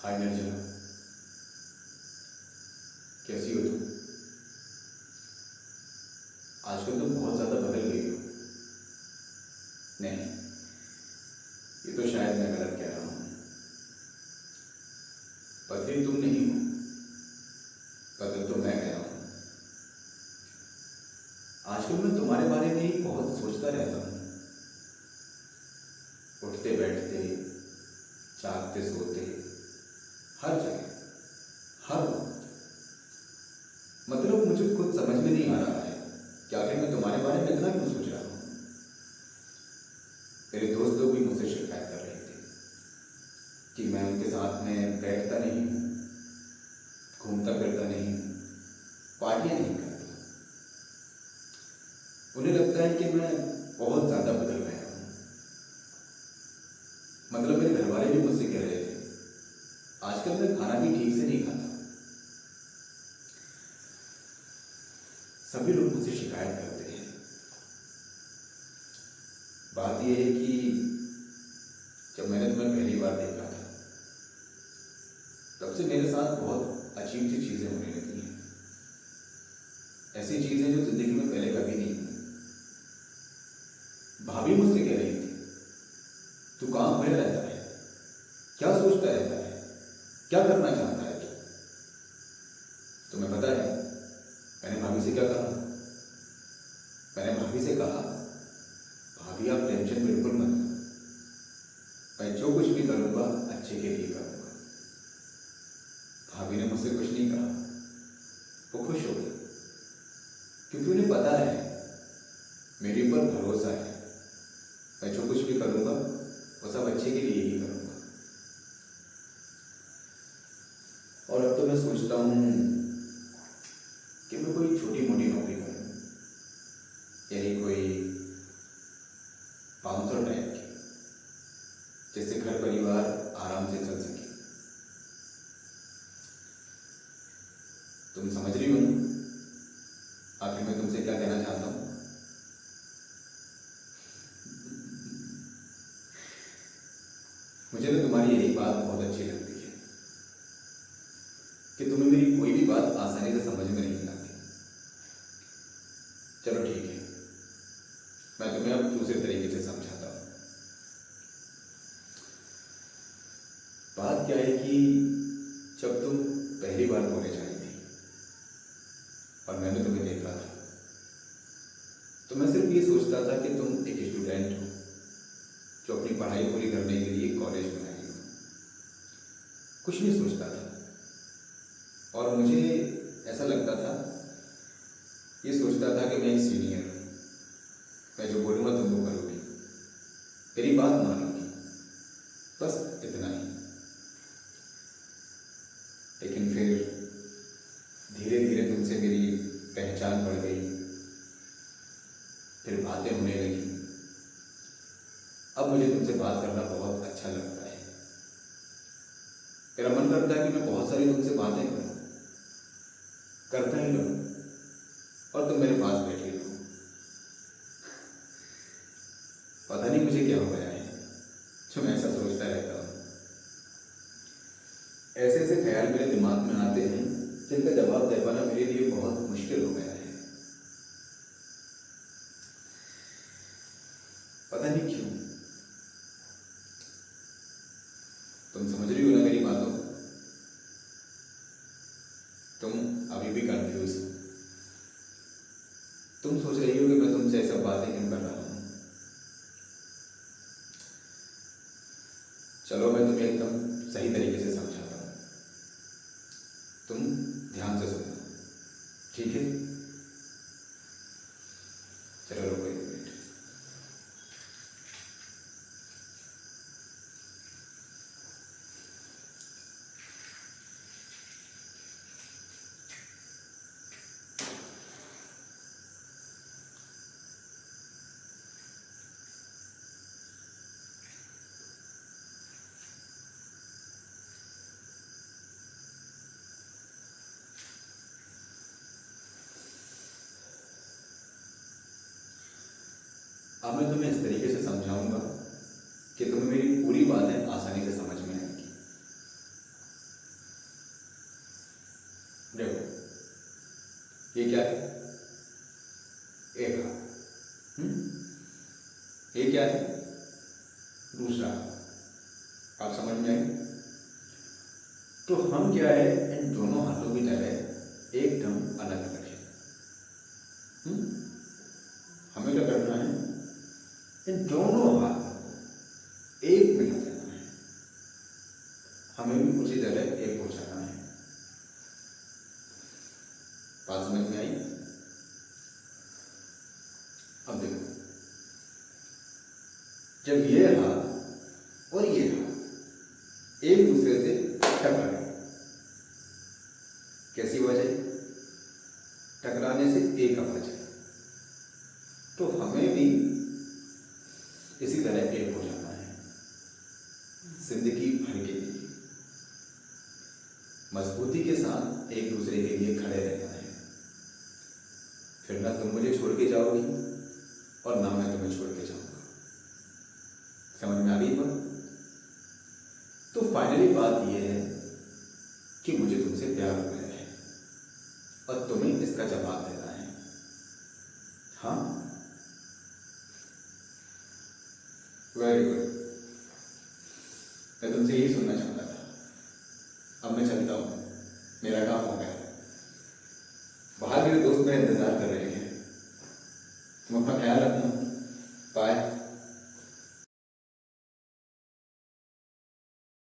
हाय निर्जला, कैसी हो तुम? आजकल तुम बहुत ज़्यादा बदल गई हो। नहीं, ये तो शायद मैं गलत कह रहा हूँ। बदली तुम नहीं हो, बदल तो मैं गया हूँ। आजकल मैं तुम्हारे बारे में ही बहुत सोचता रहता हूँ। उठते बैठते, जागते सोते, हर जगह, हर वक्त। मतलब मुझे खुद समझ में नहीं आ रहा है कि आखिर मैं तुम्हारे बारे में इतना क्यों सोच रहा हूँ। मेरे दोस्त लोग भी मुझसे शिकायत कर रहे थे कि मैं उनके साथ में बैठता नहीं हूँ, घूमता फिरता नहीं हूँ, पार्टियाँ नहीं करता। उन्हें लगता है कि मैं बहुत ज़्यादा बदल गया हूँ। मतलब मेरे घर वाले भी मुझसे कह रहे थे आजकल मैं खाना भी ठीक से नहीं खाता। सभी लोग मुझसे शिकायत करते हैं। बात यह है कि जब मैंने तुम्हें पहली बार देखा था तब से मेरे साथ बहुत अजीब सी चीज़ें होने लगी हैं। ऐसी चीज़ें जो जिंदगी में पहले कभी नहीं हुई। भाभी मुझसे कह रही थी, तू कहाँ खोया रहता है, क्या सोचता रहता है, क्या करना चाहता है तू? तुम्हें पता है मैंने भाभी से क्या कहा? मैंने भाभी से कहा, भाभी आप टेंशन बिल्कुल मत लो, मैं जो कुछ भी करूँगा अच्छे के लिए करूँगा। भाभी ने मुझसे कुछ नहीं कहा, वो खुश हो गई क्योंकि उन्हें पता है मेरे ऊपर भरोसा है। मैं जो कुछ भी करूँगा वो सब अच्छे के लिए ही करूँगा। और अब तो मैं सोचता हूँ कि मैं कोई छोटी मोटी नौकरी करूँ, यही कोई बाउंसर टाइप की, जिससे घर परिवार आराम से चल सके। तुम समझ रही हो ना आखिर मैं तुमसे क्या कहना चाहता हूँ? मुझे तो तुम्हारी यही बात बहुत अच्छी लगती है कि तुम्हें मेरी कोई भी बात आसानी से समझ में नहीं आती। चलो ठीक है, मैं तुम्हें अब दूसरे तरीके से समझाता हूँ। बात क्या है कि जब तुम पहली बार कॉलेज आई थी और मैंने तुम्हें देखा था तो मैं सिर्फ ये सोचता था कि तुम एक स्टूडेंट हो जो अपनी पढ़ाई पूरी करने के लिए कॉलेज में आई हो। कुछ नहीं सोचता था और मुझे ऐसा लगता था, ये सोचता था कि मैं एक सीनियर हूँ, मैं जो बोलूँगा तुम वो करोगी, मेरी बात मानोगी, बस इतना ही। लेकिन फिर धीरे धीरे तुमसे मेरी पहचान बढ़ गई, फिर बातें होने लगी। अब मुझे तुमसे बात करना बहुत अच्छा लगता है। मेरा मन करता है कि मैं बहुत सारी तुमसे बातें करूं, करता ही रहूं और तुम मेरे पास बैठी रहो। पता नहीं मुझे क्या हो गया है जो मैं ऐसा सोचता रहता हूँ। ऐसे ऐसे ख्याल मेरे दिमाग में आते हैं जिनका जवाब दे पाना मेरे लिए बहुत मुश्किल हो गया है। पता नहीं क्यों। तुम समझ रही हो ना मेरी बातों को? तुम अभी भी कंफ्यूज हो। तुम सोच रही हो कि मैं तुमसे ऐसा बातें क्यों कर रहा हूँ। चलो मैं तुम्हें एकदम सही तरीके से समझाता हूँ, तुम ध्यान से सुनना, ठीक है? चलो रुको एक मिनट। अब मैं तुम्हें इस तरीके से समझाऊंगा कि तुम्हें मेरी पूरी बातें आसानी से समझ में आएंगी। ये क्या है? एक हाथ। ये क्या है? दूसरा हाथ। आप समझ में आई? तो हम क्या है, इन दोनों हाथों की तरह एकदम अलग अलग है। हमें क्या करना है, इन दोनों हाथों को एक मिला देना है। हमें भी उसी तरह एक हो जाना है। बात समझ में आई? अब देखो, जब ये हाथ और ये हाथ एक दूसरे से टकराए, कैसी वजह? टकराने से एक आवाज है। तो हमें भी इसी तरह एक हो जाना है जिंदगी भर के लिए। मजबूती के साथ एक दूसरे के लिए खड़े रहना है। फिर ना तुम मुझे छोड़ के जाओगी और ना मैं तुम्हें छोड़ के जाऊंगा। समझ में आ गई बात? तो फाइनली बात यह है कि मुझे तुमसे प्यार हो गया है और तुम्हें इसका जवाब देना है। हाँ, वेरी गुड। मैं तुमसे यही सुनना चाहता था। अब मैं चलता हूँ, मेरा काम हो गया।